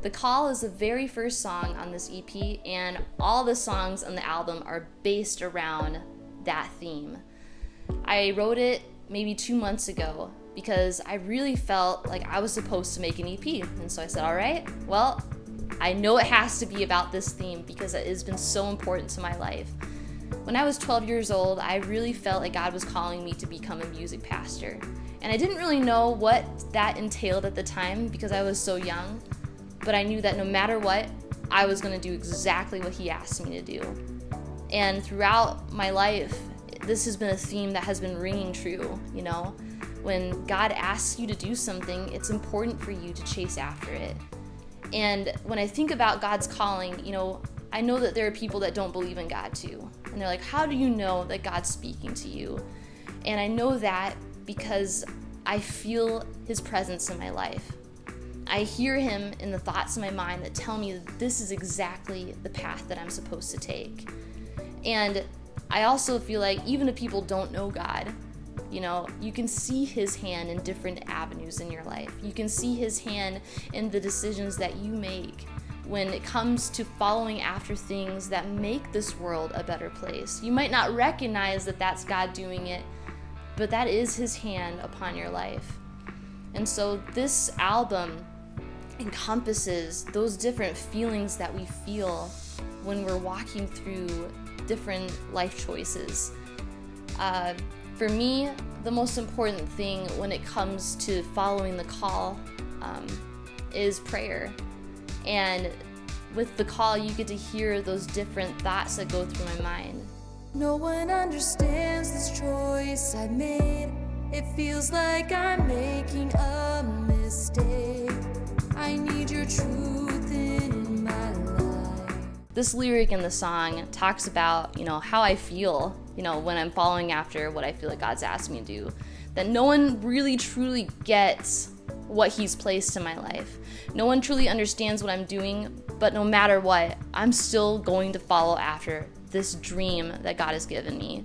The Call is the very first song on this EP, and all the songs on the album are based around that theme. I wrote it maybe 2 months ago because I really felt like I was supposed to make an EP. And so I said, all right, well, I know it has to be about this theme because it has been so important to my life. When I was 12 years old, I really felt like God was calling me to become a music pastor. And I didn't really know what that entailed at the time because I was so young, but I knew that no matter what, I was going to do exactly what He asked me to do. And throughout my life, this has been a theme that has been ringing true, you know? When God asks you to do something, it's important for you to chase after it. And when I think about God's calling, you know, I know that there are people that don't believe in God too. And they're like, how do you know that God's speaking to you? And I know that because I feel His presence in my life. I hear Him in the thoughts in my mind that tell me that this is exactly the path that I'm supposed to take. And I also feel like even if people don't know God, you know, you can see His hand in different avenues in your life. You can see His hand in the decisions that you make when it comes to following after things that make this world a better place. You might not recognize that that's God doing it, but that is His hand upon your life. And so this album encompasses those different feelings that we feel when we're walking through different life choices. For me, the most important thing when it comes to following the call is prayer. And with the call, you get to hear those different thoughts that go through my mind. No one understands this choice I made. It feels like I'm making a mistake. I need your truth in my life. This lyric in the song talks about, you know, how I feel, you know, when I'm following after what I feel like God's asked me to do. That no one really truly gets what He's placed in my life. No one truly understands what I'm doing, but no matter what, I'm still going to follow after this dream that God has given me.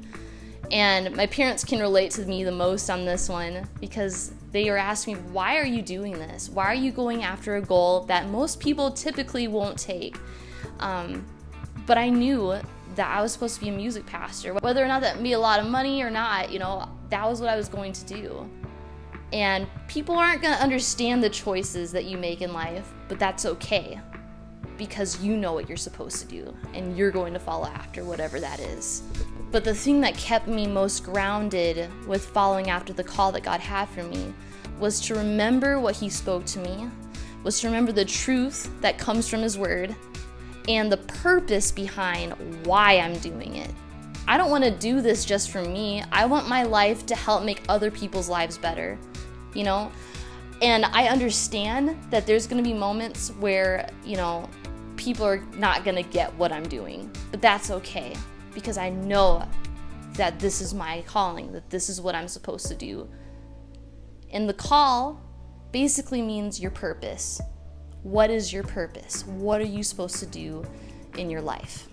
And my parents can relate to me the most on this one because they are asking me, why are you doing this? Why are you going after a goal that most people typically won't take? But I knew that I was supposed to be a music pastor. Whether or not that made a lot of money or not, you know, that was what I was going to do. And people aren't going to understand the choices that you make in life, but that's okay because you know what you're supposed to do and you're going to follow after whatever that is. But the thing that kept me most grounded with following after the call that God had for me was to remember what He spoke to me, was to remember the truth that comes from His word and the purpose behind why I'm doing it. I don't want to do this just for me. I want my life to help make other people's lives better, you know? And I understand that there's going to be moments where, you know, people are not going to get what I'm doing, but that's okay because I know that this is my calling, that this is what I'm supposed to do. And the call basically means your purpose. What is your purpose? What are you supposed to do in your life?